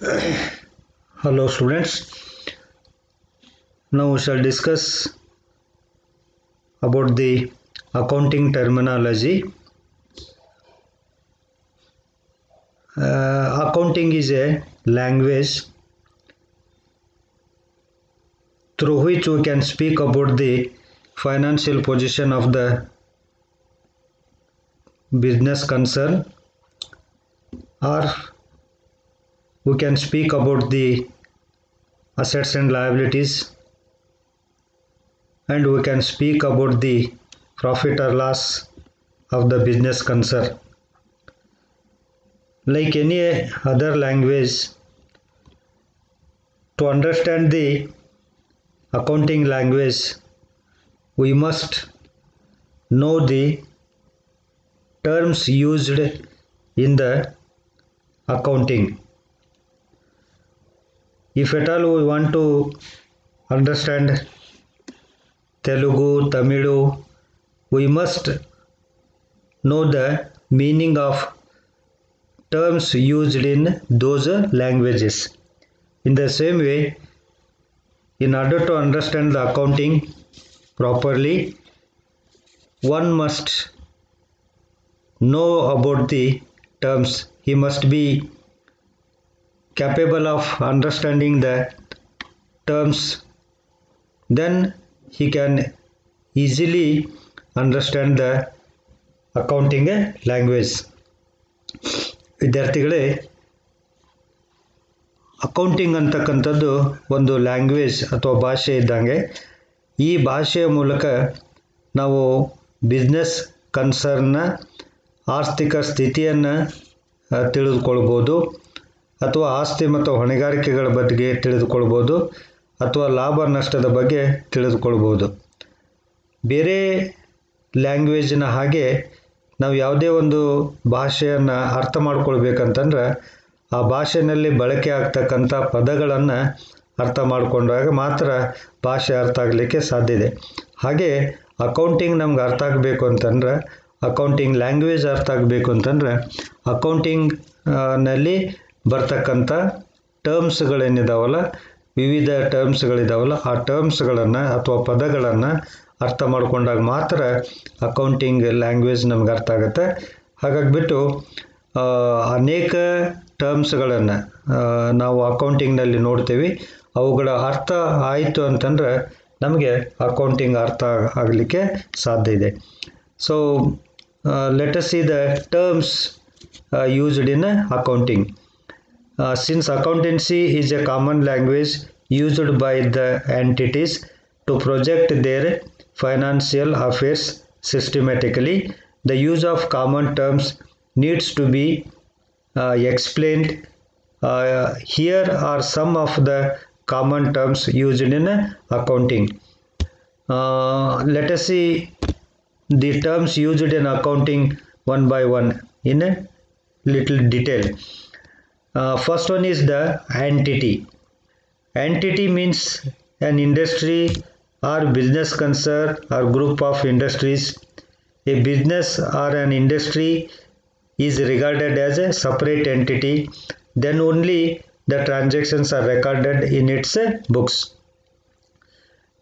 Hello students, now we shall discuss about the accounting terminology. Accounting is a language through which we can speak about the financial position of the business concern, or we can speak about the assets and liabilities, and we can speak about the profit or loss of the business concern. Like any other language, to understand the accounting language, we must know the terms used in the accounting. If at all we want to understand Telugu, Tamilu, we must know the meaning of terms used in those languages. In the same way, in order to understand the accounting properly, one must know about the terms. He must be capable of understanding the terms. Then he can easily understand the accounting language. ವಿದ್ಯಾರ್ಥಿಗಳೇ, accounting ಅಂತಕ್ಕಂಥದ್ದು ಒಂದು language ಅಥವಾ ಭಾಷೆ ಇದ್ದಂಗೆ. ಈ ಭಾಷೆಯ ಮೂಲಕ ನಾವು ಬಿಸ್ನೆಸ್ ಕನ್ಸರ್ನ್ನ ಆರ್ಥಿಕ ಸ್ಥಿತಿಯನ್ನು ತಿಳಿದುಕೊಳ್ಬೋದು, ಅಥವಾ ಆಸ್ತಿ ಮತ್ತು ಹೊಣೆಗಾರಿಕೆಗಳ ಬಗ್ಗೆ ತಿಳಿದುಕೊಳ್ಬೋದು, ಅಥವಾ ಲಾಭ ನಷ್ಟದ ಬಗ್ಗೆ ತಿಳಿದುಕೊಳ್ಬೋದು. ಬೇರೆ ಲ್ಯಾಂಗ್ವೇಜಿನ ಹಾಗೆ ನಾವು ಯಾವುದೇ ಒಂದು ಭಾಷೆಯನ್ನು ಅರ್ಥ ಮಾಡ್ಕೊಳ್ಬೇಕಂತಂದ್ರೆ ಆ ಭಾಷೆಯಲ್ಲಿ ಬಳಕೆ ಆಗ್ತಕ್ಕಂಥ ಪದಗಳನ್ನು ಅರ್ಥ ಮಾಡಿಕೊಂಡಾಗ ಮಾತ್ರ ಭಾಷೆ ಅರ್ಥ ಆಗಲಿಕ್ಕೆ ಸಾಧ್ಯ ಇದೆ. ಹಾಗೆ ಅಕೌಂಟಿಂಗ್ ನಮ್ಗೆ ಅರ್ಥ ಆಗಬೇಕು ಅಂತಂದ್ರೆ, ಅಕೌಂಟಿಂಗ್ ಲ್ಯಾಂಗ್ವೇಜ್ ಅರ್ಥ ಆಗಬೇಕು ಅಂತಂದ್ರೆ, ಅಕೌಂಟಿಂಗ್ ನಲ್ಲಿ ಬರ್ತಕ್ಕಂಥ ಟರ್ಮ್ಸ್ಗಳೇನಿದಾವಲ್ಲ, ವಿವಿಧ ಟರ್ಮ್ಸ್ಗಳಿದಾವಲ್ಲ, ಆ ಟರ್ಮ್ಸ್ಗಳನ್ನು ಅಥವಾ ಪದಗಳನ್ನು ಅರ್ಥ ಮಾಡ್ಕೊಂಡಾಗ ಮಾತ್ರ ಅಕೌಂಟಿಂಗ್ ಲ್ಯಾಂಗ್ವೇಜ್ ನಮ್ಗೆ ಅರ್ಥ ಆಗುತ್ತೆ. ಹಾಗಾಗಿಬಿಟ್ಟು ಅನೇಕ ಟರ್ಮ್ಸ್ಗಳನ್ನು ನಾವು ಅಕೌಂಟಿಂಗ್ನಲ್ಲಿ ನೋಡ್ತೀವಿ. ಅವುಗಳ ಅರ್ಥ ಆಯಿತು ಅಂತಂದ್ರೆ ನಮಗೆ ಅಕೌಂಟಿಂಗ್ ಅರ್ಥ ಆಗಲಿಕ್ಕೆ ಸಾಧ್ಯ ಇದೆ. So let us see the terms used in accounting. Since accountancy is a common language used by the entities to project their financial affairs systematically, the use of common terms needs to be explained. Here are some of the common terms used in accounting. Let us see the terms used in accounting one by one in a little detail. First one is the entity. Entity means an industry or business concern or group of industries. A business or an industry is regarded as a separate entity, then only the transactions are recorded in its books.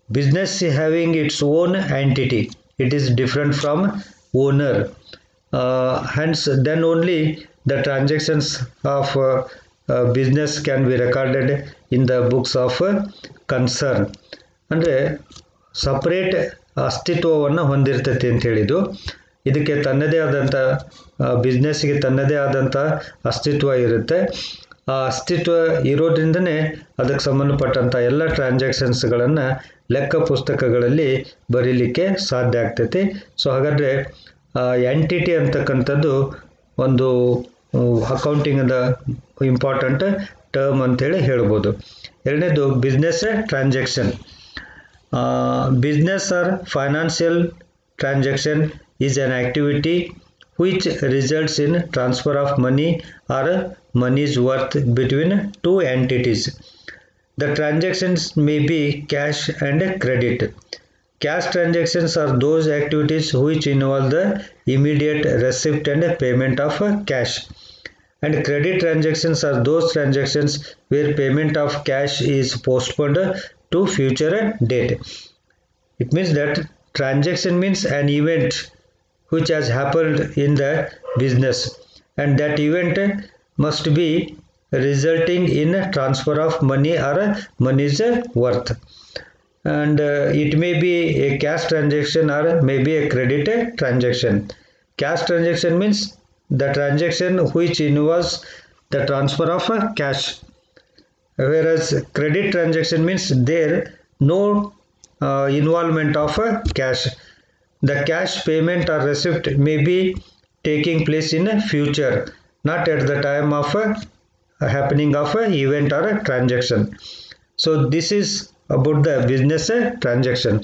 Business having its own entity, it is different from owner. Hence then only the transactions of business can be recorded in the books of concern. ಅಂದರೆ separate ಅಸ್ತಿತ್ವವನ್ನು ಹೊಂದಿರ್ತೈತಿ ಅಂತ ಹೇಳಿದ್ದು. ಇದಕ್ಕೆ ತನ್ನದೇ ಆದಂಥ ಬಿಸ್ನೆಸ್ಗೆ ತನ್ನದೇ ಆದಂಥ ಅಸ್ತಿತ್ವ ಇರುತ್ತೆ. ಆ ಅಸ್ತಿತ್ವ ಇರೋದ್ರಿಂದನೇ ಅದಕ್ಕೆ ಸಂಬಂಧಪಟ್ಟಂಥ ಎಲ್ಲ ಟ್ರಾನ್ಸಾಕ್ಷನ್ಸ್ಗಳನ್ನು ಲೆಕ್ಕ ಪುಸ್ತಕಗಳಲ್ಲಿ ಬರೀಲಿಕ್ಕೆ ಸಾಧ್ಯ ಆಗ್ತೈತಿ. ಸೊ ಹಾಗಾದರೆ ಎಂಟಿಟಿ ಅಂತಕ್ಕಂಥದ್ದು ಒಂದು ಅಕೌಂಟಿಂಗದ ಇಂಪಾರ್ಟೆಂಟ್ ಟರ್ಮ್ ಅಂತೇಳಿ ಹೇಳ್ಬೋದು. ಎರಡನೇದು business transaction. Business or financial transaction is on activity which results in transfer of money or money's worth between two entities. The transactions may be cash and credit. Cash transactions are those activities which involve the immediate receipt and payment of cash, And credit transactions are those transactions where payment of cash is postponed to future date. It means that transaction means an event which has happened in the business, and that event must be resulting in a transfer of money or money's worth. And it may be a cash transaction or maybe a credit transaction. Cash transaction means the transaction which involves the transfer of cash, whereas credit transaction means there no involvement of cash. The cash payment or receipt may be taking place in a future, not at the time of happening of a event or a transaction. So this is about the business transaction.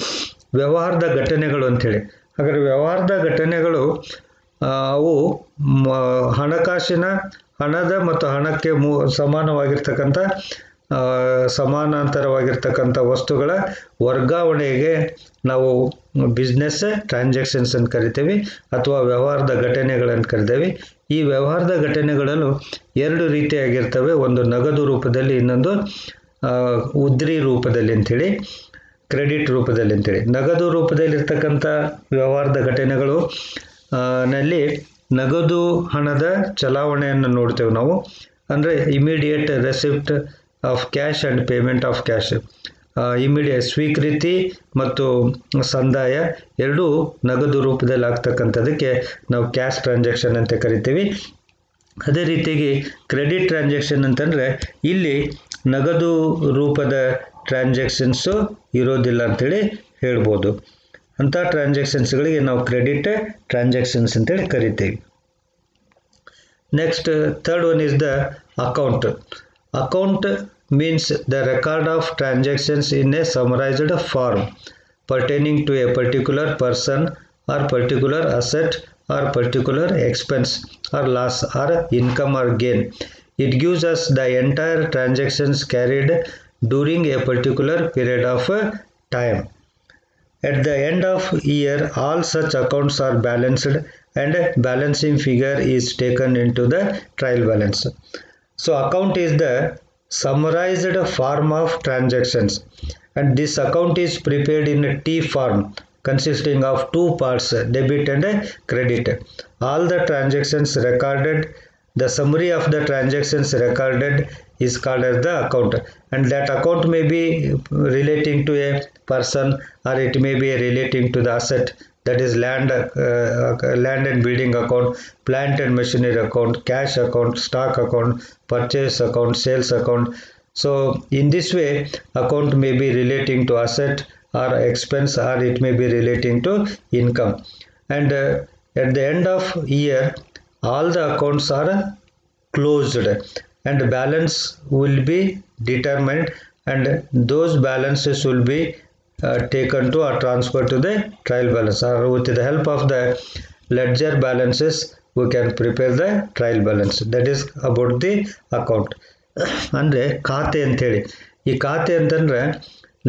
ವ್ಯವಹಾರದ ಘಟನೆಗಳು ಅಂಥೇಳಿ. ಹಾಗಾದರೆ ವ್ಯವಹಾರದ ಘಟನೆಗಳು ಅವು ಹಣದ ಮತ್ತು ಹಣಕ್ಕೆ ಸಮಾನವಾಗಿರ್ತಕ್ಕಂಥ ಸಮಾನಾಂತರವಾಗಿರ್ತಕ್ಕಂಥ ವಸ್ತುಗಳ ವರ್ಗಾವಣೆಗೆ ನಾವು ಬಿಸ್ನೆಸ್ ಟ್ರಾನ್ಸಾಕ್ಷನ್ಸ್ ಅಂತ ಕರಿತೇವೆ ಅಥವಾ ವ್ಯವಹಾರದ ಘಟನೆಗಳನ್ನು ಕರಿತೇವೆ. ಈ ವ್ಯವಹಾರದ ಘಟನೆಗಳನ್ನು ಎರಡು ರೀತಿಯಾಗಿರ್ತವೆ. ಒಂದು ನಗದು ರೂಪದಲ್ಲಿ, ಇನ್ನೊಂದು ಉದ್ರಿ ರೂಪದಲ್ಲಿ ಅಂಥೇಳಿ, ಕ್ರೆಡಿಟ್ ರೂಪದಲ್ಲಿ ಅಂಥೇಳಿ. ನಗದು ರೂಪದಲ್ಲಿರ್ತಕ್ಕಂಥ ವ್ಯವಹಾರದ ಘಟನೆಗಳು ನಲ್ಲಿ ನಗದು ಹಣದ ಚಲಾವಣೆಯನ್ನು ನೋಡ್ತೇವೆ ನಾವು. ಅಂದರೆ immediate receipt of cash and payment of cash. Immediate ಸ್ವೀಕೃತಿ ಮತ್ತು ಸಂದಾಯ ಎರಡೂ ನಗದು ರೂಪದಲ್ಲಿ ಆಗ್ತಕ್ಕಂಥದ್ದಕ್ಕೆ ನಾವು ಕ್ಯಾಶ್ ಟ್ರಾನ್ಸಾಕ್ಷನ್ ಅಂತ ಕರಿತೀವಿ. ಅದೇ ರೀತಿಯಾಗಿ ಕ್ರೆಡಿಟ್ ಟ್ರಾನ್ಸಾಕ್ಷನ್ ಅಂತಂದರೆ ಇಲ್ಲಿ ನಗದು ರೂಪದ ಟ್ರಾನ್ಸಾಕ್ಷನ್ಸು ಇರೋದಿಲ್ಲ ಅಂಥೇಳಿ ಹೇಳ್ಬೋದು. ಅಂಥ ಟ್ರಾನ್ಸಾಕ್ಷನ್ಸ್ಗಳಿಗೆ ನಾವು ಕ್ರೆಡಿಟ್ ಟ್ರಾನ್ಸಾಕ್ಷನ್ಸ್ ಅಂತೇಳಿ ಕರಿತೀವಿ. Next third one is the account. Account means the record of transactions in a summarized form pertaining to a particular person or particular asset or particular expense or loss or income or gain. It gives us the entire transactions carried during a particular period of time. At the end of year, all such accounts are balanced and balancing figure is taken into the trial balance. So account is the summarized form of transactions, and this account is prepared in a T form consisting of two parts, debit and credit. All the transactions recorded, the summary of the transactions recorded is called as the account, and that account may be relating to a person or it may be relating to the asset, that is land and building account, plant and machinery account, cash account, stock account, purchase account, sales account. So in this way account may be relating to asset or expense or it may be relating to income. And at the end of year all the accounts are closed and balance will be determined, and those balances will be taken to or transferred to the trial balance, or with the help of the ledger balances we can prepare the trial balance. That is about the account. ಅಂದರೆ ಖಾತೆ ಅಂಥೇಳಿ. ಈ ಖಾತೆ ಅಂತಂದರೆ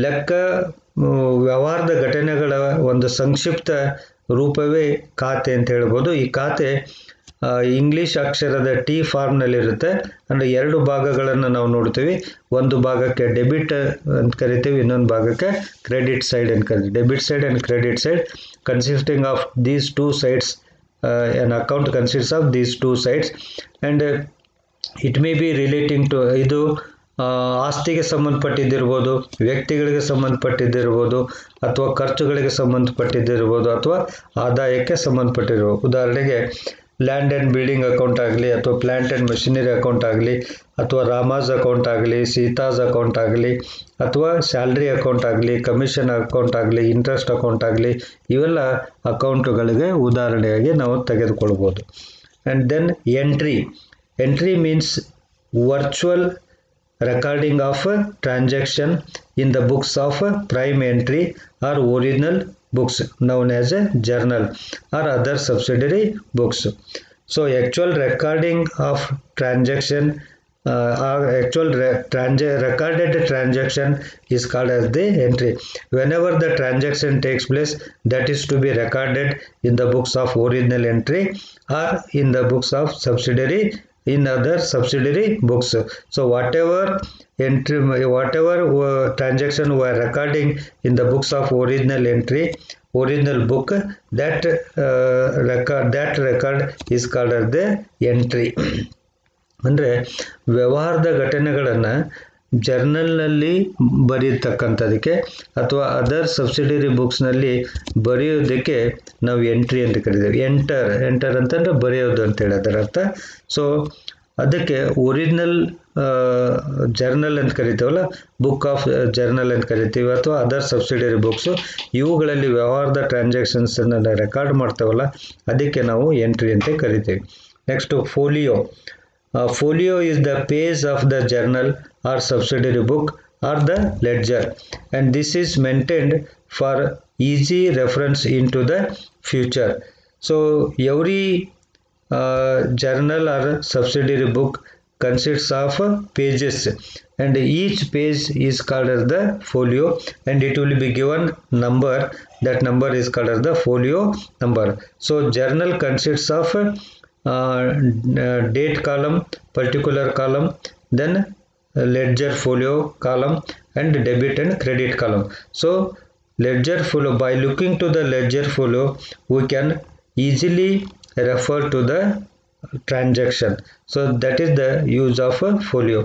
ಲೆಕ್ಕ ವ್ಯವಹಾರದ ಘಟನೆಗಳ ಒಂದು ಸಂಕ್ಷಿಪ್ತ ರೂಪವೇ ಖಾತೆ ಅಂತ ಹೇಳ್ಬೋದು. ಈ ಖಾತೆ ಇಂಗ್ಲೀಷ್ ಅಕ್ಷರದ ಟಿ ಫಾರ್ಮ್ನಲ್ಲಿರುತ್ತೆ. ಅಂದರೆ ಎರಡು ಭಾಗಗಳನ್ನು ನಾವು ನೋಡ್ತೀವಿ. ಒಂದು ಭಾಗಕ್ಕೆ ಡೆಬಿಟ್ ಅಂತ ಕರಿತೀವಿ, ಇನ್ನೊಂದು ಭಾಗಕ್ಕೆ ಕ್ರೆಡಿಟ್ ಸೈಡ್ ಅಂತ ಕರಿತೀವಿ. Debit side and credit side consisting of these two sides. an account consists of these two sides, and it may be relating to ಇದು ಆಸ್ತಿಗೆ ಸಂಬಂಧಪಟ್ಟಿದ್ದಿರ್ಬೋದು, ವ್ಯಕ್ತಿಗಳಿಗೆ ಸಂಬಂಧಪಟ್ಟಿದ್ದಿರ್ಬೋದು, ಅಥವಾ ಖರ್ಚುಗಳಿಗೆ ಸಂಬಂಧಪಟ್ಟಿದ್ದಿರ್ಬೋದು, ಅಥವಾ ಆದಾಯಕ್ಕೆ ಸಂಬಂಧಪಟ್ಟಿರ್ಬೋದು. ಉದಾಹರಣೆಗೆ ಲ್ಯಾಂಡ್ ಆ್ಯಂಡ್ ಬಿಲ್ಡಿಂಗ್ ಅಕೌಂಟ್ ಆಗಲಿ, ಅಥವಾ ಪ್ಲ್ಯಾಂಟ್ ಆ್ಯಂಡ್ ಮಷಿನರಿ ಅಕೌಂಟ್ ಆಗಲಿ, ಅಥವಾ ರಾಮಾಸ್ ಅಕೌಂಟ್ ಆಗಲಿ, ಸೀತಾಸ್ ಅಕೌಂಟ್ ಆಗಲಿ, ಅಥವಾ ಸ್ಯಾಲ್ರಿ ಅಕೌಂಟ್ ಆಗಲಿ, ಕಮಿಷನ್ ಅಕೌಂಟ್ ಆಗಲಿ, ಇಂಟ್ರೆಸ್ಟ್ ಅಕೌಂಟ್ ಆಗಲಿ, ಇವೆಲ್ಲ ಅಕೌಂಟುಗಳಿಗೆ ಉದಾಹರಣೆಯಾಗಿ ನಾವು ತೆಗೆದುಕೊಳ್ಬೋದು. And then entry means virtual recording of transaction in the books of prime entry or original books known as a journal or other subsidiary books. So actual recording of transaction or actual recorded transaction is called as the entry. Whenever the transaction takes place, that is to be recorded in the books of original entry or in the books of subsidiary in other subsidiary books. So whatever entry, whatever transaction were recording in the books of original book, that record is called as the entry. ಅಂದರೆ ವ್ಯವಹಾರದ ಘಟನೆಗಳನ್ನು ಜರ್ನಲ್ನಲ್ಲಿ ಬರೆಯತಕ್ಕಂಥದಕ್ಕೆ ಅಥವಾ other subsidiary ಬುಕ್ಸ್ನಲ್ಲಿ ಬರೆಯೋದಕ್ಕೆ ನಾವು entry ಅಂತ ಕರಿತೀವಿ. Enter ಅಂತಂದರೆ ಬರೆಯೋದು ಅಂತೇಳಿ ಅದರ ಅರ್ಥ. ಸೊ ಅದಕ್ಕೆ ಒರಿಜಿನಲ್ ಜರ್ನಲ್ ಅಂತ ಕರಿತೀವಲ್ಲ, ಬುಕ್ ಆಫ್ ಜರ್ನಲ್ ಅಂತ ಕರಿತೀವಿ, ಅಥವಾ ಅದರ್ ಸಬ್ಸಿಡರಿ ಬುಕ್ಸು, ಇವುಗಳಲ್ಲಿ ವ್ಯವಹಾರದ ಟ್ರಾನ್ಸಾಕ್ಷನ್ಸನ್ನು ರೆಕಾರ್ಡ್ ಮಾಡ್ತಾವಲ್ಲ, ಅದಕ್ಕೆ ನಾವು ಎಂಟ್ರಿ ಅಂತ ಕರಿತೀವಿ. Next folio. Folio is the page of the journal or subsidiary book or the ledger, and this is maintained for easy reference into the future. So every journal or subsidiary book consists of pages, and each page is called as the folio, and it will be given number. That number is called as the folio number. So journal consists of date column, particular column, then ledger folio column, and debit and credit column. So ledger folio, by looking to the ledger folio, we can easily refer to the transaction. So that is the use of folio.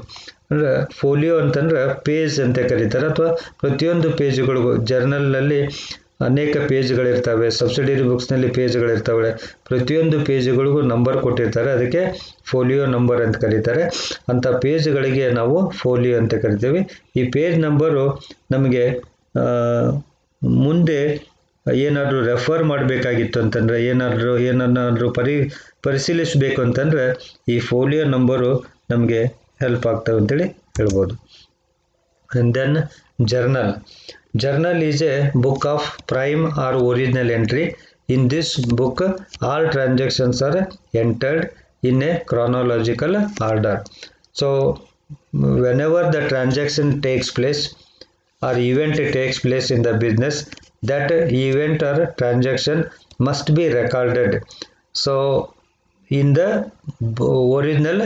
Folio ಅಂತಂದ್ರೆ page ಅಂತ ಕರೀತಾರೆ, ಅಥವಾ ಪ್ರತಿಯೊಂದು ಪೇಜ್ಗಳಿಗೂ ಜರ್ನಲ್ನಲ್ಲಿ ಅನೇಕ ಪೇಜ್ಗಳಿರ್ತವೆ, subsidiary ಬುಕ್ಸ್ನಲ್ಲಿ ಪೇಜ್ಗಳಿರ್ತವೆ, ಪ್ರತಿಯೊಂದು ಪೇಜ್ಗಳಿಗೂ number ಕೊಟ್ಟಿರ್ತಾರೆ, ಅದಕ್ಕೆ folio number ಅಂತ ಕರೀತಾರೆ. ಅಂಥ ಪೇಜ್ಗಳಿಗೆ ನಾವು ಫೋಲಿಯೋ ಅಂತ ಕರಿತೀವಿ. ಈ ಪೇಜ್ ನಂಬರು ನಮಗೆ ಮುಂದೆ ಏನಾದರೂ ರೆಫರ್ ಮಾಡಬೇಕಾಗಿತ್ತು ಅಂತಂದರೆ, ಏನನ್ನಾದರೂ ಪರಿಶೀಲಿಸಬೇಕು ಅಂತಂದರೆ ಈ ಫೋಲಿಯೋ ನಂಬರು ನಮಗೆ ಹೆಲ್ಪ್ ಆಗ್ತವೆ ಅಂತೇಳಿ ಹೇಳ್ಬೋದು. And then journal. Journal is a book of prime or original entry. In this book, all transactions are entered in a chronological order. So, whenever the transaction takes place or event takes place in the business, that event or transaction must be recorded. So, in the original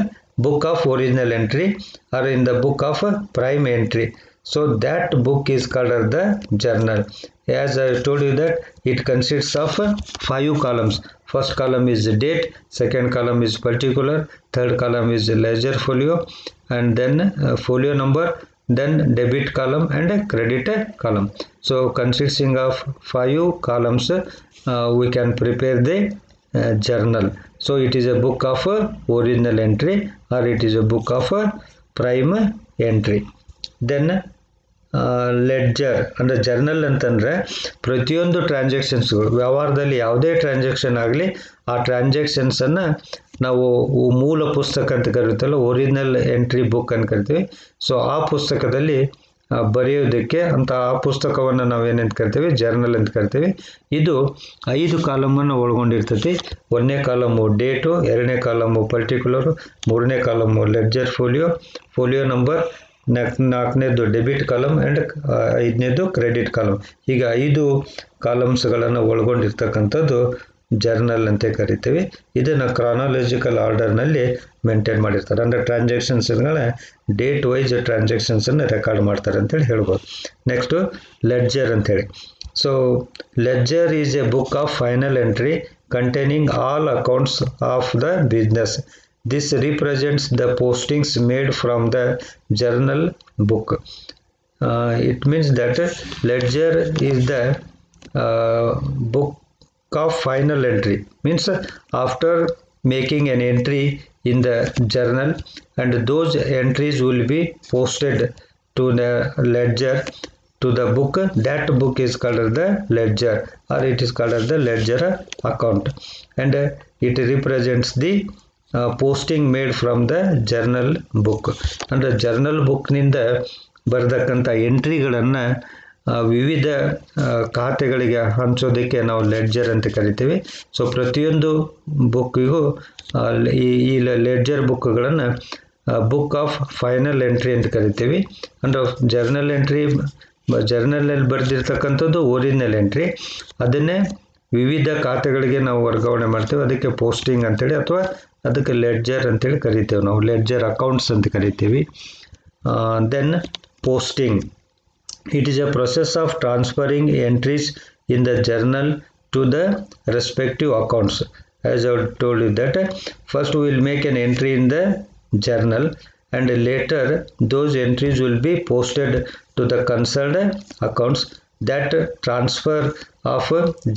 book of original entry or in the book of prime entry. So that book is called as the journal. As I told you that it consists of 5 columns. First column is date, second column is particular, third column is ledger folio, and then folio number, then debit column and credit column. So consisting of 5 columns, we can prepare the journal. So it is a book of original entry or it is a book of prime entry. Then ledger ಅಂದರೆ journal ಅಂತಂದರೆ ಪ್ರತಿಯೊಂದು ಟ್ರಾನ್ಸಾಕ್ಷನ್ಸ್ಗಳು, ವ್ಯವಹಾರದಲ್ಲಿ ಯಾವುದೇ transaction ಆಗಲಿ ಆ ಟ್ರಾನ್ಸಾಕ್ಷನ್ಸನ್ನು ನಾವು ಮೂಲ ಪುಸ್ತಕ ಅಂತ ಕರಿತೀವಲ್ಲ, ಒರಿಜಿನಲ್ ಎಂಟ್ರಿ ಬುಕ್ ಅಂತ ಕರಿತೀವಿ. ಸೊ ಆ ಪುಸ್ತಕದಲ್ಲಿ ಬರೆಯೋದಕ್ಕೆ ಅಂತ ಆ ಪುಸ್ತಕವನ್ನು ನಾವೇನಂತ ಕರಿತೀವಿ, ಜರ್ನಲ್ ಅಂತ ಕರಿತೀವಿ. ಇದು 5 ಕಾಲಮನ್ನು ಒಳಗೊಂಡಿರ್ತೈತಿ. 1ನೇ ಕಾಲಮು ಡೇಟು, 2ನೇ ಕಾಲಮು ಪರ್ಟಿಕ್ಯುಲರು, 3ನೇ ಕಾಲಮು ಲೆಡ್ಜರ್ ಫೋಲಿಯೋ ನಂಬರ್, 4ನೇದು ಡೆಬಿಟ್ ಕಾಲಮ್ ಆ್ಯಂಡ್ 5ನೇದು ಕ್ರೆಡಿಟ್ ಕಾಲಮ್. ಹೀಗೆ 5 ಕಾಲಮ್ಸ್ಗಳನ್ನು ಒಳಗೊಂಡಿರ್ತಕ್ಕಂಥದ್ದು ಜರ್ನಲ್ ಅಂತ ಕರಿತೀವಿ. ಇದನ್ನು ಕ್ರಾನಾಲಜಿಕಲ್ ಆರ್ಡರ್ನಲ್ಲಿ ಮೇಂಟೈನ್ ಮಾಡಿರ್ತಾರೆ. ಅಂದರೆ ಟ್ರಾನ್ಸಾಕ್ಷನ್ಸ್ಗಳ ಡೇಟ್ ವೈಸ್ ಟ್ರಾನ್ಸಾಕ್ಷನ್ಸನ್ನು ರೆಕಾರ್ಡ್ ಮಾಡ್ತಾರೆ ಅಂತೇಳಿ ಹೇಳ್ಬೋದು. ನೆಕ್ಸ್ಟು ಲೆಡ್ಜರ್ ಅಂಥೇಳಿ. So ledger is A book of final entry containing all accounts of the business. This represents the postings made from the journal book. It means that ledger is the book of final entry. Means after making an entry in the journal, and those entries will be posted to the ledger, to the book. That book is called the ledger, or it is called as the ledger account, and it represents the posting made from the journal book. ಅಂದರೆ journal ಬುಕ್ನಿಂದ ಬರೆದಕ್ಕಂಥ ಎಂಟ್ರಿಗಳನ್ನು ವಿವಿಧ ಖಾತೆಗಳಿಗೆ ಹಂಚೋದಕ್ಕೆ ನಾವು ledger ಅಂತ ಕರಿತೀವಿ. So ಪ್ರತಿಯೊಂದು ಬುಕ್ಕಿಗೂ ಈ ledger ಬುಕ್ಗಳನ್ನು ಬುಕ್ ಆಫ್ ಫೈನಲ್ ಎಂಟ್ರಿ ಅಂತ ಕರಿತೀವಿ. ಅಂದರೆ ಜರ್ನಲಲ್ಲಿ ಬರೆದಿರ್ತಕ್ಕಂಥದ್ದು ಒರಿಜಿನಲ್ ಎಂಟ್ರಿ, ಅದನ್ನೇ ವಿವಿಧ ಖಾತೆಗಳಿಗೆ ನಾವು ವರ್ಗಾವಣೆ ಮಾಡ್ತೀವಿ, ಅದಕ್ಕೆ ಪೋಸ್ಟಿಂಗ್ ಅಂತೇಳಿ ಅಥವಾ ಅದಕ್ಕೆ ಲೆಡ್ಜರ್ ಅಂತೇಳಿ ಕರಿತೇವೆ ನಾವು, ಲೆಡ್ಜರ್ ಅಕೌಂಟ್ಸ್ ಅಂತ ಕರಿತೀವಿ. Then posting. It is a process of transferring entries in the journal to the respective accounts. As I told you that first we will make an entry in the journal and later those entries will be posted to the concerned accounts. That transfer of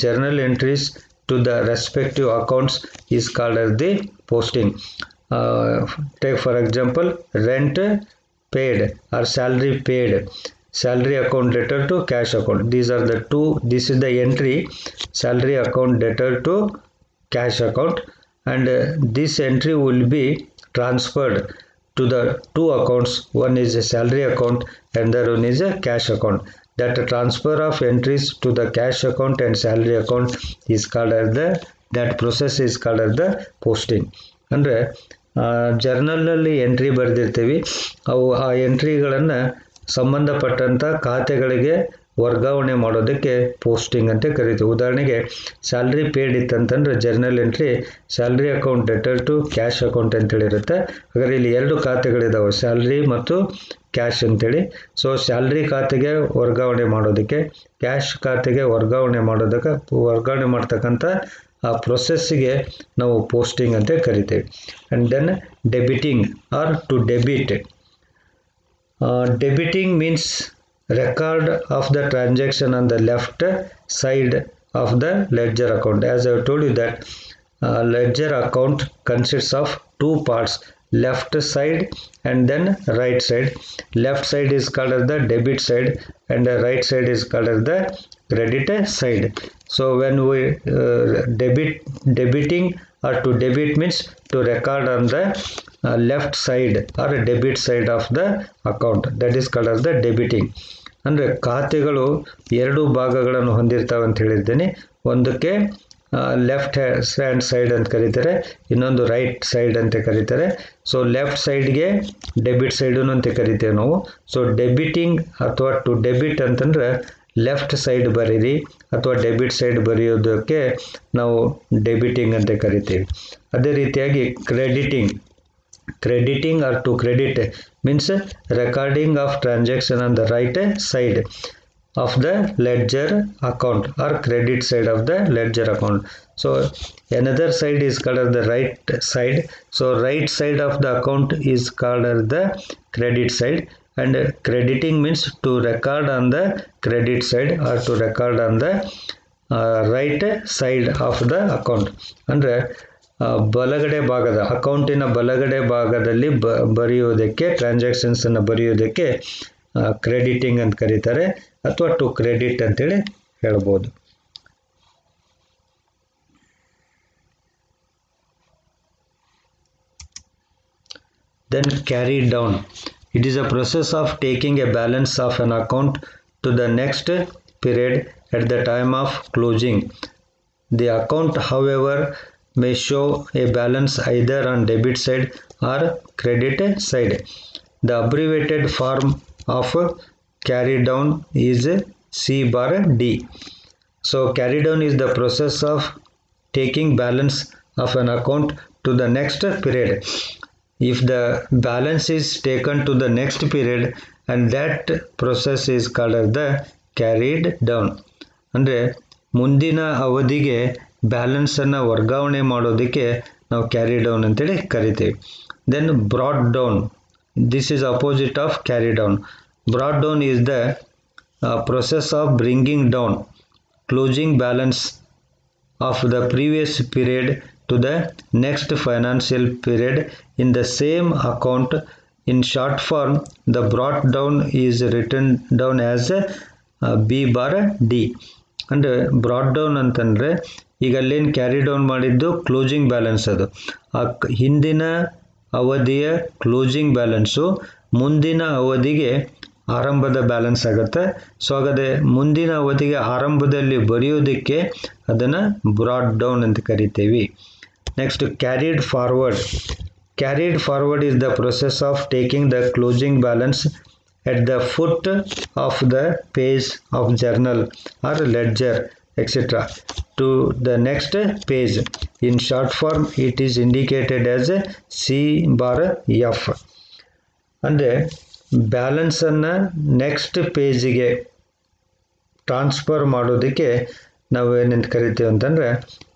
journal entries to the respective accounts is called as the posting. Take for example, rent paid or salary paid, salary account debtor to cash account. These are the two. This is the entry, salary account debtor to cash account, and this entry will be transferred to the two accounts. One is a salary account and the other one is a cash account. That transfer of entries to the cash account and salary account is called as the, that process is called as the posting. ಅಂದರೆ ಜರ್ನಲಲ್ಲಿ entry ಬರೆದಿರ್ತೀವಿ, ಅವು ಆ ಎಂಟ್ರಿಗಳನ್ನು ಸಂಬಂಧಪಟ್ಟಂಥ ಖಾತೆಗಳಿಗೆ ವರ್ಗಾವಣೆ ಮಾಡೋದಕ್ಕೆ posting ಅಂತ ಕರಿತೀವಿ. ಉದಾಹರಣೆಗೆ ಸ್ಯಾಲ್ರಿ ಪೇಡ್ ಇತ್ತಂತಂದ್ರೆ journal entry salary account debtor to cash account ಅಂತೇಳಿರುತ್ತೆ. ಹಾಗಾದ್ರೆ ಇಲ್ಲಿ ಎರಡು ಖಾತೆಗಳಿದ್ದಾವೆ, ಸ್ಯಾಲ್ರಿ ಮತ್ತು ಕ್ಯಾಶ್ ಅಂತೇಳಿ. ಸೊ ಸ್ಯಾಲ್ರಿ ಖಾತೆಗೆ ವರ್ಗಾವಣೆ ಮಾಡೋದಕ್ಕೆ, ಕ್ಯಾಶ್ ಖಾತೆಗೆ ವರ್ಗಾವಣೆ ಮಾಡ್ತಕ್ಕಂಥ ಆ ಪ್ರೊಸೆಸ್ಸಿಗೆ ನಾವು ಪೋಸ್ಟಿಂಗ್ ಅಂತ ಕರಿತೇವೆ. And then debiting or to debit. Debiting means record of the transaction on the left side of the ledger account. As I have told you that ledger account consists of two parts, left side and then right side. Left side is called as the debit side and the right side is called as the credit side. So when we debiting or to debit means to record on the left side or debit side of the account, that is called as the debiting. ಅಂದರೆ ಖಾತೆಗಳು ಎರಡು ಭಾಗಗಳನ್ನು ಹೊಂದಿರ್ತಾವೆ ಅಂತ ಹೇಳಿದ್ದೇನೆ. ಒಂದಕ್ಕೆ left hand side ಅಂತ ಕರೀತಾರೆ, ಇನ್ನೊಂದು ರೈಟ್ ಸೈಡ್ ಅಂತ ಕರೀತಾರೆ. ಸೊ ಲೆಫ್ಟ್ ಸೈಡ್ಗೆ ಡೆಬಿಟ್ ಸೈಡು ಅಂತ ಕರಿತೇವೆ ನಾವು. ಸೊ ಡೆಬಿಟಿಂಗ್ ಅಥವಾ ಟು ಡೆಬಿಟ್ ಅಂತಂದ್ರೆ ಲೆಫ್ಟ್ ಸೈಡ್ ಬರೀರಿ ಅಥವಾ ಡೆಬಿಟ್ ಸೈಡ್ ಬರೆಯೋದಕ್ಕೆ ನಾವು ಡೆಬಿಟಿಂಗ್ ಅಂತ ಕರಿತೀವಿ. ಅದೇ ರೀತಿಯಾಗಿ crediting or to credit means recording of transaction on the right side of the ledger account or credit side of the ledger account. So another side is called as the right side. So right side of the account is called as the credit side, and crediting means to record on the credit side or to record on the right side of the account. ಅಂದರೆ ಬಲಗಡೆ ಭಾಗದ ಅಕೌಂಟಿನ ಬಲಗಡೆ ಭಾಗದಲ್ಲಿ ಬರೆಯುವುದಕ್ಕೆ, ಟ್ರಾನ್ಸಾಕ್ಷನ್ಸನ್ನು ಬರೆಯುವುದಕ್ಕೆ crediting ಅಂತ ಕರೀತಾರೆ ಅಥವಾ to credit ಅಂತೇಳಿ ಹೇಳ್ಬೋದು. Then carry down. It is a process of taking a balance of an account to the next period at the time of closing. The account, however, may show a balance either on debit side or credit side. The abbreviated form of carry down is C/D. So carry down is the process of taking balance of an account to the next period. If the balance is taken to the next period, and that process is called as the carried down. ಅಂದರೆ ಮುಂದಿನ ಅವಧಿಗೆ ಬ್ಯಾಲೆನ್ಸನ್ನು ವರ್ಗಾವಣೆ ಮಾಡೋದಕ್ಕೆ ನಾವು carry down ಅಂತೇಳಿ ಕರಿತೀವಿ. Then brought down. This is opposite of carry down. Brought down is the process of bringing down closing balance of the previous period to the next financial period in the same account. In short form, the brought down is written down as B/D. ಅಂದರೆ brought down ಅಂತಂದರೆ ಈಗ ಅಲ್ಲೇನು carry down ಮಾಡಿದ್ದು closing balance, ಅದು ಆ ಹಿಂದಿನ ಅವಧಿಯ closing balance ಮುಂದಿನ ಅವಧಿಗೆ ಆರಂಭದ ಬ್ಯಾಲೆನ್ಸ್ ಆಗುತ್ತೆ. ಸೊ ಹಾಗಾದರೆ ಮುಂದಿನ ಅವಧಿಗೆ ಆರಂಭದಲ್ಲಿ ಬರೆಯೋದಕ್ಕೆ ಅದನ್ನು ಬ್ರಾಡ್ ಡೌನ್ ಅಂತ ಕರಿತೀವಿ. Next carried forward. Carried forward is the process of taking the closing balance at the foot of the page of journal or ledger etc. to the next page. In short form, it is indicated as C bar F. ಅಂದರೆ ಬ್ಯಾಲೆನ್ಸನ್ನು next ಪೇಜಿಗೆ transfer ಮಾಡೋದಕ್ಕೆ ನಾವು ಏನಂತ ಕರಿತೀವಿ ಅಂತಂದರೆ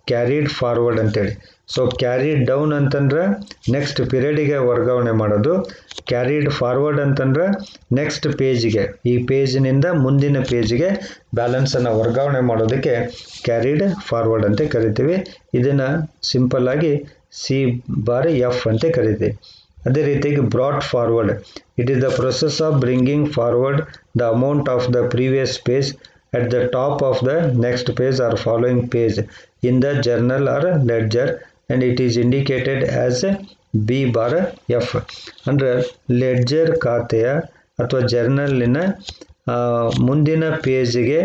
carried forward ಅಂತೇಳಿ. So carried down ಅಂತಂದ್ರೆ next ಪೀರಿಯಡಿಗೆ ವರ್ಗಾವಣೆ ಮಾಡೋದು, ಕ್ಯಾರಿಡ್ ಫಾರ್ವರ್ಡ್ ಅಂತಂದ್ರೆ ನೆಕ್ಸ್ಟ್ ಪೇಜಿಗೆ, ಈ ಪೇಜಿನಿಂದ ಮುಂದಿನ ಪೇಜಿಗೆ ಬ್ಯಾಲೆನ್ಸನ್ನು ವರ್ಗಾವಣೆ ಮಾಡೋದಕ್ಕೆ ಕ್ಯಾರಿಡ್ ಫಾರ್ವರ್ಡ್ ಅಂತ ಕರಿತೀವಿ. ಇದನ್ನು ಸಿಂಪಲ್ ಆಗಿ ಸಿ ಬಾರ್ ಎಫ್ ಅಂತ ಕರಿತೀವಿ. ಅದೇ ರೀತಿಯಾಗಿ brought forward, it is the process of bringing forward the amount of the previous page at the top of the next page or following page in the journal or ledger, and it is indicated as B bar F. ಅಂದರೆ ledger ಖಾತೆಯ ಅಥವಾ ಜರ್ನಲ್ಲಿನ ಮುಂದಿನ ಪೇಜಿಗೆ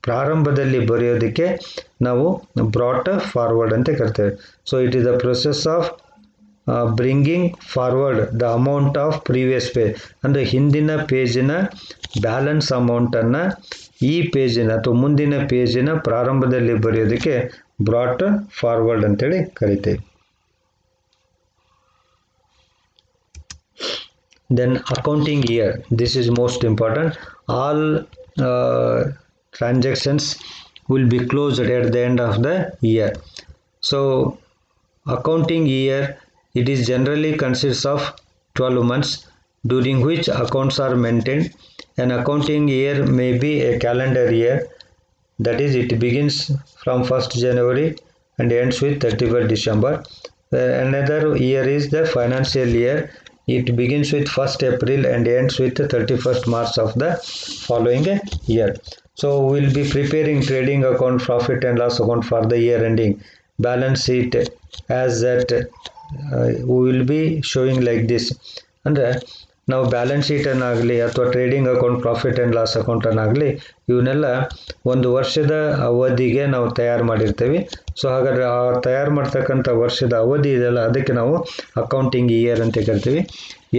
ಪ್ರಾರಂಭದಲ್ಲಿ ಬರೆಯೋದಕ್ಕೆ ನಾವು brought forward ಅಂತ ಕರಿತೇವೆ. So it is the process of bringing forward the amount of previous page, ಅಂದರೆ ಹಿಂದಿನ ಪೇಜಿನ ಬ್ಯಾಲೆನ್ಸ್ ಅಮೌಂಟನ್ನು ಈ ಪೇಜಿನ ಅಥವಾ ಮುಂದಿನ ಪೇಜಿನ ಪ್ರಾರಂಭದಲ್ಲಿ ಬರೆಯೋದಕ್ಕೆ ಬ್ರಾಟ್ ಫಾರ್ವರ್ಡ್ ಅಂತೇಳಿ ಕರಿತೇವೆ. Then accounting year, this is most important. All transactions will be closed at the end of the year. So accounting year, it is generally consists of 12 months during which accounts are maintained. An accounting year may be a calendar year, that is it begins from 1st January and ends with 31st December. Another year is the financial year, it begins with 1st April and ends with 31st March of the following year. So we will be preparing trading account, profit and loss account for the year ending, balance sheet as that we will be showing like this. ಅಂದರೆ ನಾವು balance ಶೀಟನ್ನಾಗಲಿ ಅಥವಾ trading account, profit and loss ಅಕೌಂಟನ್ನಾಗಲಿ ಇವನ್ನೆಲ್ಲ ಒಂದು ವರ್ಷದ ಅವಧಿಗೆ ನಾವು ತಯಾರು ಮಾಡಿರ್ತೀವಿ. ಸೊ ಹಾಗಾದರೆ ಆ ತಯಾರು ಮಾಡ್ತಕ್ಕಂಥ ವರ್ಷದ ಅವಧಿ ಇದೆಯಲ್ಲ, ಅದಕ್ಕೆ ನಾವು ಅಕೌಂಟಿಂಗ್ ಇಯರ್ ಅಂತ ಕರಿತೀವಿ.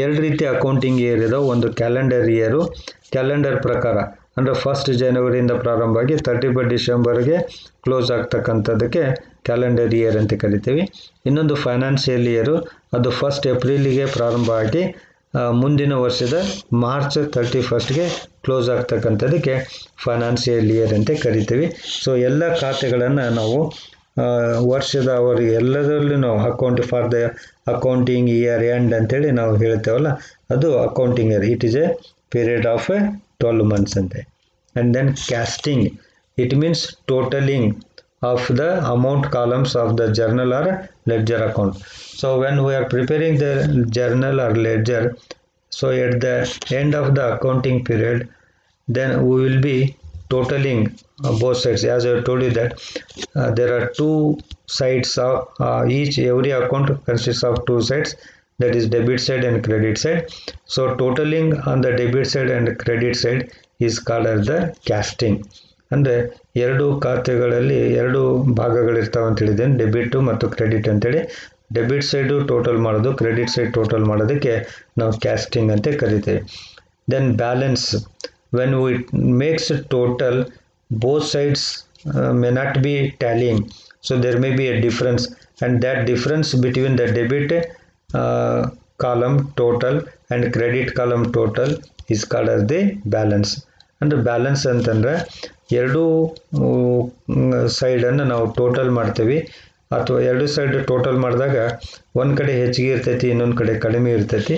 ಎರಡು ರೀತಿ ಅಕೌಂಟಿಂಗ್ ಇಯರ್ ಇದಾವೆ. ಒಂದು ಕ್ಯಾಲೆಂಡರ್ ಇಯರು, ಕ್ಯಾಲೆಂಡರ್ ಪ್ರಕಾರ ಅಂದರೆ 1st ಜನವರಿಯಿಂದ ಪ್ರಾರಂಭ ಆಗಿ 31st ಡಿಸೆಂಬರ್ಗೆ ಕ್ಲೋಸ್ ಆಗ್ತಕ್ಕಂಥದ್ದಕ್ಕೆ ಕ್ಯಾಲೆಂಡರ್ ಇಯರ್ ಅಂತ ಕರಿತೀವಿ. ಇನ್ನೊಂದು ಫೈನಾನ್ಷಿಯಲ್ ಇಯರು, ಅದು 1st ಏಪ್ರಿಲಿಗೆ ಪ್ರಾರಂಭ ಆಗಿ ಮುಂದಿನ ವರ್ಷದ ಮಾರ್ಚ್ 31ಸ್ಟ್ಗೆ ಕ್ಲೋಸ್ ಆಗ್ತಕ್ಕಂಥದ್ದಕ್ಕೆ ಫೈನಾನ್ಷಿಯಲ್ ಇಯರ್ ಅಂತ ಕರಿತೀವಿ. ಸೊ ಎಲ್ಲ ಖಾತೆಗಳನ್ನು ನಾವು ವರ್ಷದ ಅವರಿಗೆ ಎಲ್ಲದರಲ್ಲೂ ನಾವು account for the accounting year end ಅಂತೇಳಿ ನಾವು ಹೇಳ್ತೇವಲ್ಲ, ಅದು accounting year. It is A period of 12 months ante. And then casting, it means totaling of the amount columns of the journal or ledger account. So when we are preparing the journal or ledger, so at the end of the accounting period, then we will be totaling both sides. As I told you that there are two sides of every account consists of two sides, that is debit side and credit side. So totaling on the debit side and credit side is called as the casting. ಅಂದರೆ ಎರಡು ಖಾತೆಗಳಲ್ಲಿ ಎರಡು ಭಾಗಗಳಿರ್ತಾವೆ ಅಂತ ಹೇಳಿದ್ದೇನೆ, debit ಮತ್ತು credit ಅಂತೇಳಿ. Debit side total ಮಾಡೋದು, credit side total ಮಾಡೋದಕ್ಕೆ ನಾವು ಕ್ಯಾಸ್ಟಿಂಗ್ ಅಂತ ಕರಿತೇವೆ. Then balance, when we makes total both sides may not be tallying, so there may be a difference, and that difference between the debit column total and credit column total is called as the balance. ಅಂದರೆ balance ಅಂತಂದರೆ ಎರಡೂ ಸೈಡನ್ನು ನಾವು total ಮಾಡ್ತೀವಿ, ಅಥವಾ ಎರಡು side total ಮಾಡಿದಾಗ ಒಂದು ಕಡೆ ಹೆಚ್ಚಿಗೆ ಇರ್ತೈತಿ, ಇನ್ನೊಂದು ಕಡೆ ಕಡಿಮೆ ಇರ್ತೈತಿ.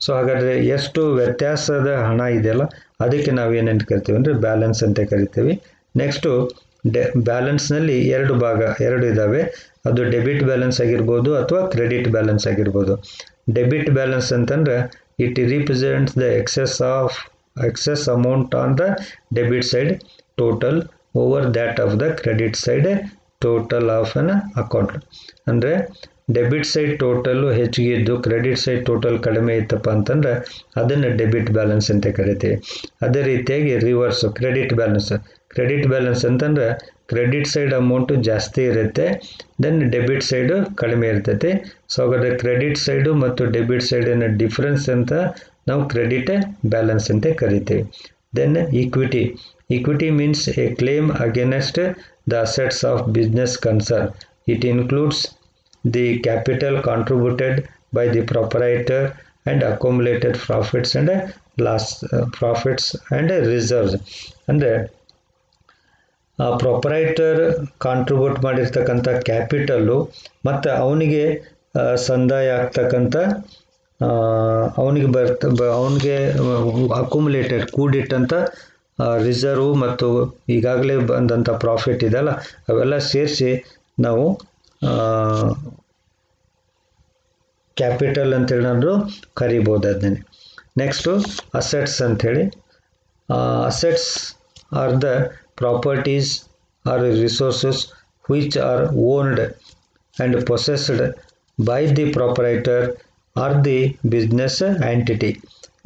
ಸೊ ಹಾಗಾದರೆ ಎಷ್ಟು ವ್ಯತ್ಯಾಸದ ಹಣ ಇದೆಯಲ್ಲ, ಅದಕ್ಕೆ ನಾವು ಏನಂತ ಕರಿತೀವಿ ಅಂದರೆ ಬ್ಯಾಲೆನ್ಸ್ ಅಂತ ಕರಿತೀವಿ. ನೆಕ್ಸ್ಟು ಬ್ಯಾಲೆನ್ಸ್ನಲ್ಲಿ ಎರಡು ಇದ್ದಾವೆ, ಅದು ಡೆಬಿಟ್ ಬ್ಯಾಲೆನ್ಸ್ ಆಗಿರ್ಬೋದು ಅಥವಾ ಕ್ರೆಡಿಟ್ ಬ್ಯಾಲೆನ್ಸ್ ಆಗಿರ್ಬೋದು. ಡೆಬಿಟ್ ಬ್ಯಾಲೆನ್ಸ್ ಅಂತಂದರೆ it represents the excess amount on the debit side total over that of the credit side total of an account. ಅಂದರೆ ಡೆಬಿಟ್ ಸೈಡ್ ಟೋಟಲ್ಲು ಹೆಚ್ಚಿಗೆ ಇದ್ದು ಕ್ರೆಡಿಟ್ ಸೈಡ್ ಟೋಟಲ್ ಕಡಿಮೆ ಇತ್ತಪ್ಪ ಅಂತಂದರೆ ಅದನ್ನು ಡೆಬಿಟ್ ಬ್ಯಾಲೆನ್ಸ್ ಅಂತ ಕರಿತೀವಿ. ಅದೇ ರೀತಿಯಾಗಿ ರಿವರ್ಸು ಕ್ರೆಡಿಟ್ ಬ್ಯಾಲೆನ್ಸ್ ಅಂತಂದರೆ ಕ್ರೆಡಿಟ್ ಸೈಡ್ ಅಮೌಂಟು ಜಾಸ್ತಿ ಇರುತ್ತೆ, ದೆನ್ ಡೆಬಿಟ್ ಸೈಡು ಕಡಿಮೆ ಇರ್ತೈತಿ. ಸೊ ಹಾಗಾದರೆ ಕ್ರೆಡಿಟ್ ಸೈಡು ಮತ್ತು ಡೆಬಿಟ್ ಸೈಡಿನ ಡಿಫ್ರೆನ್ಸ್ ಅಂತ ನಾವು ಕ್ರೆಡಿಟ್ ಬ್ಯಾಲೆನ್ಸ್ ಅಂತ ಕರಿತೀವಿ. Then equity means a claim against the assets of business concern. It includes the capital contributed by the proprietor and accumulated profits and loss, profits and reserves. ಅಂದರೆ ಪ್ರೊಪರೈಟರ್ contribute ಮಾಡಿರ್ತಕ್ಕಂಥ capital ಮತ್ತು ಅವನಿಗೆ ಸಂದಾಯ ಆಗ್ತಕ್ಕಂಥ ಅವನಿಗೆ ಅವನಿಗೆ ಅಕ್ಯುಮುಲೇಟೆಡ್ ಕೂಡಿಟ್ಟಂಥ ರಿಸರ್ವ್ ಮತ್ತು ಈಗಾಗಲೇ ಬಂದಂಥ ಪ್ರಾಫಿಟ್ ಇದೆಯಲ್ಲ ಅವೆಲ್ಲ ಸೇರಿಸಿ ನಾವು ಕ್ಯಾಪಿಟಲ್ ಅಂತೇಳಿ ನಾವು ಕರಿಬೋದು ಅದನ್ನೇ. ನೆಕ್ಸ್ಟು ಅಸೆಟ್ಸ್ ಅಂಥೇಳಿ. Assets are the properties or resources which are owned and possessed by the proprietor or the business entity.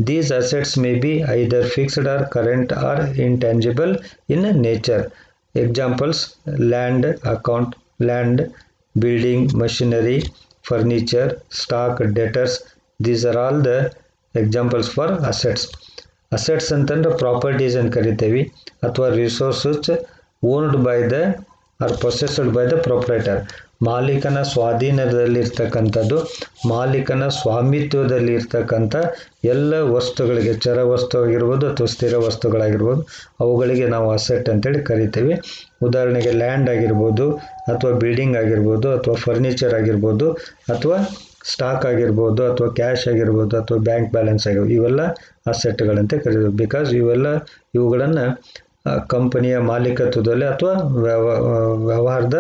These assets may be either fixed or current or intangible in nature. Examples: land, account, land, building, machinery, furniture, stock, debtors. These are all the examples for assets. Assets ಅಂತಂದ್ರೆ properties ಅಂತ ಕರಿತೀವಿ, ಅಥವಾ resources owned by the or possessed by the proprietor. ಮಾಲೀಕನ ಸ್ವಾಧೀನದಲ್ಲಿರ್ತಕ್ಕಂಥದ್ದು, ಮಾಲೀಕನ ಸ್ವಾಮಿತ್ವದಲ್ಲಿ ಇರ್ತಕ್ಕಂಥ ಎಲ್ಲ ವಸ್ತುಗಳಿಗೆ, ಚರ ವಸ್ತು ಆಗಿರ್ಬೋದು ಅಥವಾ ಸ್ಥಿರ ವಸ್ತುಗಳಾಗಿರ್ಬೋದು, ಅವುಗಳಿಗೆ ನಾವು ಅಸೆಟ್ ಅಂತೇಳಿ ಕರಿತೀವಿ. ಉದಾಹರಣೆಗೆ ಲ್ಯಾಂಡ್ ಆಗಿರ್ಬೋದು, ಅಥವಾ ಬಿಲ್ಡಿಂಗ್ ಆಗಿರ್ಬೋದು, ಅಥವಾ ಫರ್ನಿಚರ್ ಆಗಿರ್ಬೋದು, ಅಥವಾ ಸ್ಟಾಕ್ ಆಗಿರ್ಬೋದು, ಅಥವಾ ಕ್ಯಾಶ್ ಆಗಿರ್ಬೋದು, ಅಥವಾ ಬ್ಯಾಂಕ್ ಬ್ಯಾಲೆನ್ಸ್ ಆಗಿರ್ಬೋದು, ಇವೆಲ್ಲ ಅಸೆಟ್ಗಳಂತೆ ಕರೀತೀವಿ. ಬಿಕಾಸ್ ಇವುಗಳನ್ನು ಕಂಪನಿಯ ಮಾಲೀಕತ್ವದಲ್ಲಿ ಅಥವಾ ವ್ಯವಹಾರದ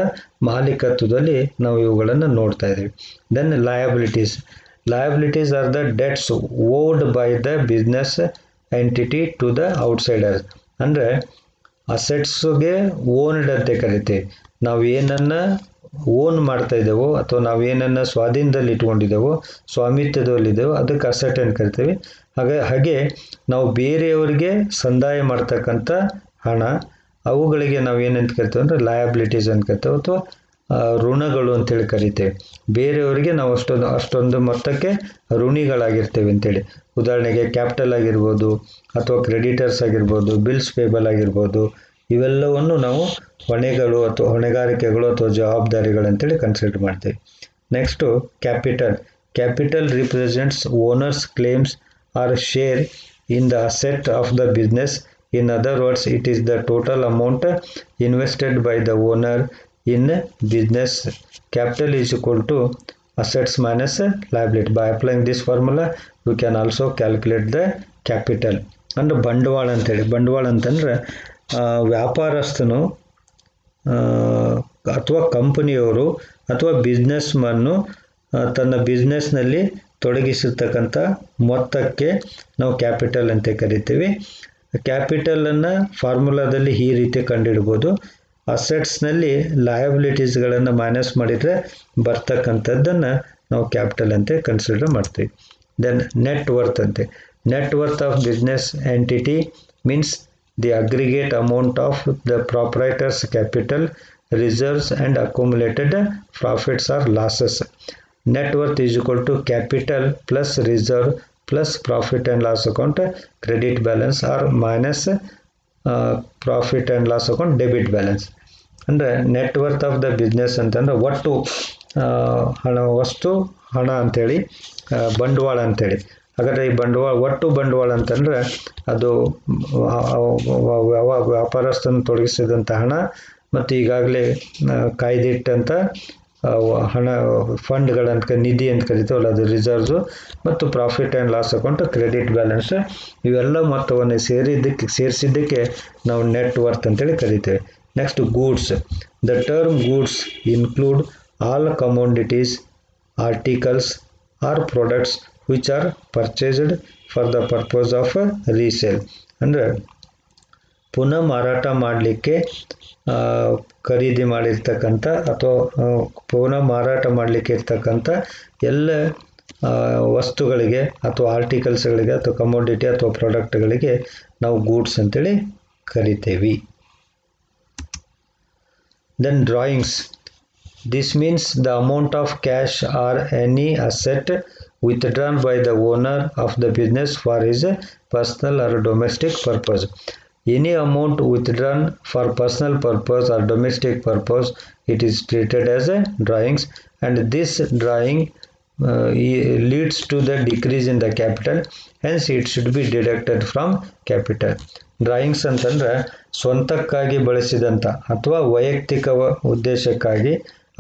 ಮಾಲೀಕತ್ವದಲ್ಲಿ ನಾವು ಇವುಗಳನ್ನು ನೋಡ್ತಾ ಇದ್ದೀವಿ. Then liabilities are the debts owed by the business entity to the outsiders. ಅಂದರೆ ಅಸೆಟ್ಸ್ಗೆ ಓನ್ಡ್ ಅಂತ ಕರಿತೀವಿ. ನಾವು ಏನನ್ನು ಓನ್ ಮಾಡ್ತಾ ಇದ್ದೇವೋ ಅಥವಾ ನಾವು ಏನನ್ನು ಸ್ವಾಧೀನದಲ್ಲಿ ಇಟ್ಕೊಂಡಿದ್ದೇವೋ, ಸ್ವಾಮಿತ್ವದಲ್ಲಿದ್ದೇವೋ, ಅದಕ್ಕೆ ಅಸೆಟ್ ಅಂತ ಕರಿತೀವಿ. ಹಾಗೆ ನಾವು ಬೇರೆಯವರಿಗೆ ಸಂದಾಯ ಮಾಡ್ತಕ್ಕಂಥ ಹಣ, ಅವುಗಳಿಗೆ ನಾವು ಏನಂತ ಕರಿತೀವಿ ಅಂದರೆ ಲಯಬಿಲಿಟೀಸ್ ಅಂತ ಕರಿತೇವೆ, ಅಥವಾ ಋಣಗಳು ಅಂತೇಳಿ ಕರಿತೇವೆ. ಬೇರೆಯವರಿಗೆ ನಾವು ಅಷ್ಟೊಂದು ಮೊತ್ತಕ್ಕೆ ಋಣಿಗಳಾಗಿರ್ತೇವೆ ಅಂತೇಳಿ. ಉದಾಹರಣೆಗೆ ಕ್ಯಾಪಿಟಲ್ ಆಗಿರ್ಬೋದು, ಅಥವಾ ಕ್ರೆಡಿಟರ್ಸ್ ಆಗಿರ್ಬೋದು, ಬಿಲ್ಸ್ ಪೇಬಲ್ ಆಗಿರ್ಬೋದು, ಇವೆಲ್ಲವನ್ನು ನಾವು ಹೊಣೆಗಳು ಅಥವಾ ಹೊಣೆಗಾರಿಕೆಗಳು ಅಥವಾ ಜವಾಬ್ದಾರಿಗಳು ಅಂತೇಳಿ ಕನ್ಸಿಡರ್ ಮಾಡ್ತೀವಿ. Next capital represents owners claims or share in the asset of the business. In other words, it is the total amount invested by the owner in business. Capital is equal to assets minus liability. By applying this formula, we can also calculate the capital. ಅಂದ್ರೆ ಬಂಡವಾಳ ಅಂತೇಳಿ. ಬಂಡವಾಳ ಅಂತಂದ್ರೆ ವ್ಯಾಪಾರಸ್ಥನು ಅಥವಾ ಕಂಪನಿಯವರು ಅಥವಾ business ಮನ್ನು ತನ್ನ ಬಿಸ್ನೆಸ್ನಲ್ಲಿ ತೊಡಗಿಸಿರ್ತಕ್ಕಂಥ ಮೊತ್ತಕ್ಕೆ ನಾವು ಕ್ಯಾಪಿಟಲ್ ಅಂತ ಕರಿತೀವಿ. ಕ್ಯಾಪಿಟಲನ್ನು ಫಾರ್ಮುಲಾದಲ್ಲಿ ಈ ರೀತಿ ಕಂಡುಹಿಡ್ಬೋದು. ಅಸೆಟ್ಸ್ನಲ್ಲಿ ಲಯಬಿಲಿಟೀಸ್ಗಳನ್ನು ಮೈನಸ್ ಮಾಡಿದರೆ ಬರ್ತಕ್ಕಂಥದ್ದನ್ನು ನಾವು ಕ್ಯಾಪಿಟಲ್ ಅಂತ ಕನ್ಸಿಡರ್ ಮಾಡ್ತೀವಿ. ದೆನ್ ನೆಟ್ ವರ್ತ್ ಅಂತೆ. Net worth of business entity means the aggregate amount of the proprietor's capital, reserves and accumulated profits or losses. Net worth is equal to capital plus reserve plus profit and loss account credit balance or minus profit and loss account debit balance. ಅಂದರೆ net worth of the business ಅಂತಂದರೆ ಒಟ್ಟು ಹಣ ಅಂಥೇಳಿ, ಬಂಡವಾಳ ಅಂಥೇಳಿ. ಹಾಗಾದರೆ ಈ ಒಟ್ಟು ಬಂಡವಾಳ ಅಂತಂದರೆ ಅದು ವ್ಯಾಪಾರಸ್ಥನ ತೊಡಗಿಸಿದಂಥ ಹಣ ಮತ್ತು ಈಗಾಗಲೇ ಕಾಯ್ದಿಟ್ಟಂಥ ಹಣ, ಫಂಡ್ಗಳಂತ ನಿಧಿ ಅಂತ ಕರಿತೀವಲ್ಲ, ಅದು ರಿಸರ್ವ್ಸು, ಮತ್ತು profit and loss account credit balance, ಇವೆಲ್ಲ ಮೊತ್ತವನ್ನು ಸೇರಿಸಿದ್ದಕ್ಕೆ ನಾವು ನೆಟ್ ವರ್ತ್ ಅಂತೇಳಿ ಕರಿತೇವೆ. Next goods. The term goods include all commodities, articles or products which are purchased for the purpose of resale. ಅಂದರೆ ಪುನಃ ಮಾರಾಟ ಮಾಡಲಿಕ್ಕೆ ಖರೀದಿ ಮಾಡಿರ್ತಕ್ಕಂಥ ಅಥವಾ ಪುನಃ ಮಾರಾಟ ಮಾಡಲಿಕ್ಕೆ ಇರ್ತಕ್ಕಂಥ ಎಲ್ಲ ವಸ್ತುಗಳಿಗೆ ಅಥವಾ ಆರ್ಟಿಕಲ್ಸ್ಗಳಿಗೆ ಅಥವಾ ಕಮೋಡಿಟಿ ಅಥವಾ ಪ್ರಾಡಕ್ಟ್ಗಳಿಗೆ ನಾವು ಗೂಡ್ಸ್ ಅಂತೇಳಿ ಕರಿತೇವೆ. Then drawings. This means the amount of cash or any asset withdrawn by the owner of the business for his personal or domestic purpose. Any amount withdrawn for personal purpose or domestic purpose, it is treated as a drawings, and this drawing leads to the decrease in the capital, hence it should be deducted from capital. Drawings ಅಂತಂದ್ರೆ ಸ್ವಂತಕ್ಕಾಗಿ ಬಳಸಿದಂಥ ಅಥವಾ ವೈಯಕ್ತಿಕ ಉದ್ದೇಶಕ್ಕಾಗಿ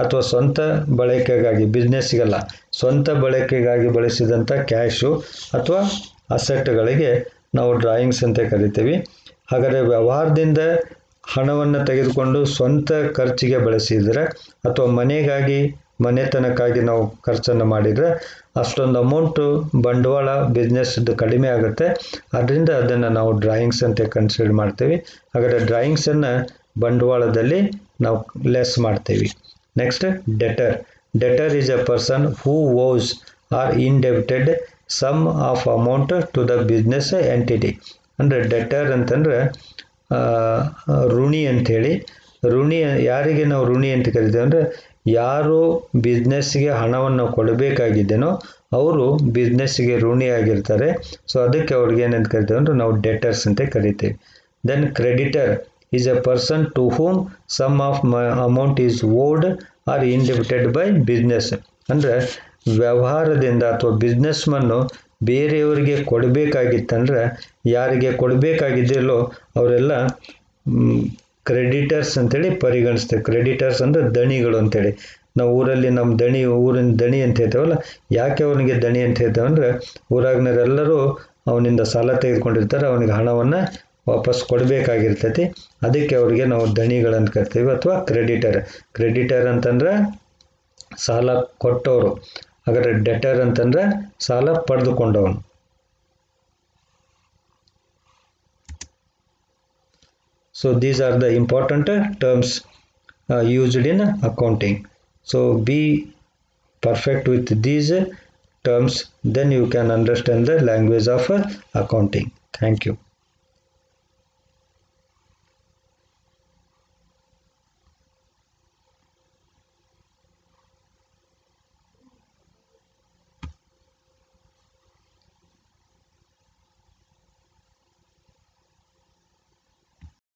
ಅಥವಾ ಸ್ವಂತ ಬಳಕೆಗಾಗಿ, ಬಿಸ್ನೆಸ್ಗೆಲ್ಲ ಸ್ವಂತ ಬಳಕೆಗಾಗಿ ಬಳಸಿದಂಥ cash ಅಥವಾ ಅಸೆಟ್ಗಳಿಗೆ ನಾವು ಡ್ರಾಯಿಂಗ್ಸ್ ಅಂತ ಕರಿತೀವಿ. ಹಾಗಾದರೆ ವ್ಯವಹಾರದಿಂದ ಹಣವನ್ನು ತೆಗೆದುಕೊಂಡು ಸ್ವಂತ ಖರ್ಚಿಗೆ ಬಳಸಿದರೆ ಅಥವಾ ಮನೆಗಾಗಿ, ಮನೆತನಕ್ಕಾಗಿ ನಾವು ಖರ್ಚನ್ನು ಮಾಡಿದರೆ ಅಷ್ಟೊಂದು ಅಮೌಂಟು ಬಂಡವಾಳ ಬಿಸ್ನೆಸ್ದು ಕಡಿಮೆ ಆಗುತ್ತೆ. ಅದರಿಂದ ಅದನ್ನು ನಾವು ಡ್ರಾಯಿಂಗ್ಸ್ ಅಂತ ಕನ್ಸಿಡರ್ ಮಾಡ್ತೀವಿ. ಹಾಗಾದರೆ ಡ್ರಾಯಿಂಗ್ಸನ್ನು ಬಂಡವಾಳದಲ್ಲಿ ನಾವು ಲೆಸ್ ಮಾಡ್ತೀವಿ. Next, debtor. Debtor is a person who owes or indebted sum of amount to the business entity. ಅಂದರೆ ಡೆಟರ್ ಅಂತಂದರೆ ಋಣಿ ಅಂಥೇಳಿ. ಋಣಿ ಯಾರಿಗೆ ನಾವು ಋಣಿ ಅಂತ ಕರಿತೀವಿ ಅಂದರೆ ಯಾರು ಬಿಸ್ನೆಸ್ಗೆ ಹಣವನ್ನು ಕೊಡಬೇಕಾಗಿದ್ದೇನೋ ಅವರು ಬಿಸ್ನೆಸ್ಗೆ ಋಣಿಯಾಗಿರ್ತಾರೆ. ಸೊ ಅದಕ್ಕೆ ಅವ್ರಿಗೆ ಏನಂತ ಕರಿತೀವಿ ಅಂದರೆ ನಾವು ಡೆಟರ್ಸ್ ಅಂತ ಕರಿತೀವಿ. Then creditor is a person to whom sum of amount is owed or indebted by business. ಅಂದರೆ ವ್ಯವಹಾರದಿಂದ ಅಥವಾ ಬಿಸ್ನೆಸ್ಮನ್ನು ಬೇರೆಯವರಿಗೆ ಕೊಡಬೇಕಾಗಿತ್ತಂದ್ರೆ ಯಾರಿಗೆ ಕೊಡಬೇಕಾಗಿದೆಯಲ್ಲೋ ಅವರೆಲ್ಲ ಕ್ರೆಡಿಟರ್ಸ್ ಅಂತೇಳಿ ಪರಿಗಣಿಸ್ತೇವೆ. ಕ್ರೆಡಿಟರ್ಸ್ ಅಂದರೆ ದಣಿಗಳು ಅಂತೇಳಿ. ನಾವು ಊರಲ್ಲಿ ನಮ್ಮ ದಣಿ, ಊರಿನ ದಣಿ ಅಂತ ಹೇಳ್ತೇವಲ್ಲ, ಯಾಕೆ ಅವನಿಗೆ ದಣಿ ಅಂತ ಹೇಳ್ತೇವೆ ಅಂದರೆ ಊರಾಗ್ನರೆಲ್ಲರೂ ಅವನಿಂದ ಸಾಲ ತೆಗೆದುಕೊಂಡಿರ್ತಾರೆ, ಅವನಿಗೆ ಹಣವನ್ನು ವಾಪಸ್ ಕೊಡಬೇಕಾಗಿರ್ತೈತಿ. ಅದಕ್ಕೆ ಅವರಿಗೆ ನಾವು ದಣಿಗಳಂತ ಕರಿತೀವಿ ಅಥವಾ ಕ್ರೆಡಿಟರ್. ಕ್ರೆಡಿಟರ್ ಅಂತಂದ್ರೆ ಸಾಲ ಕೊಟ್ಟವರು. ಹಾಗಾದರೆ ಡೆಟರ್ ಅಂತಂದ್ರೆ ಸಾಲ ಪಡೆದುಕೊಂಡವನು. So these are the important terms used in accounting. So be perfect with these terms, then you can understand the language of accounting. Thank you.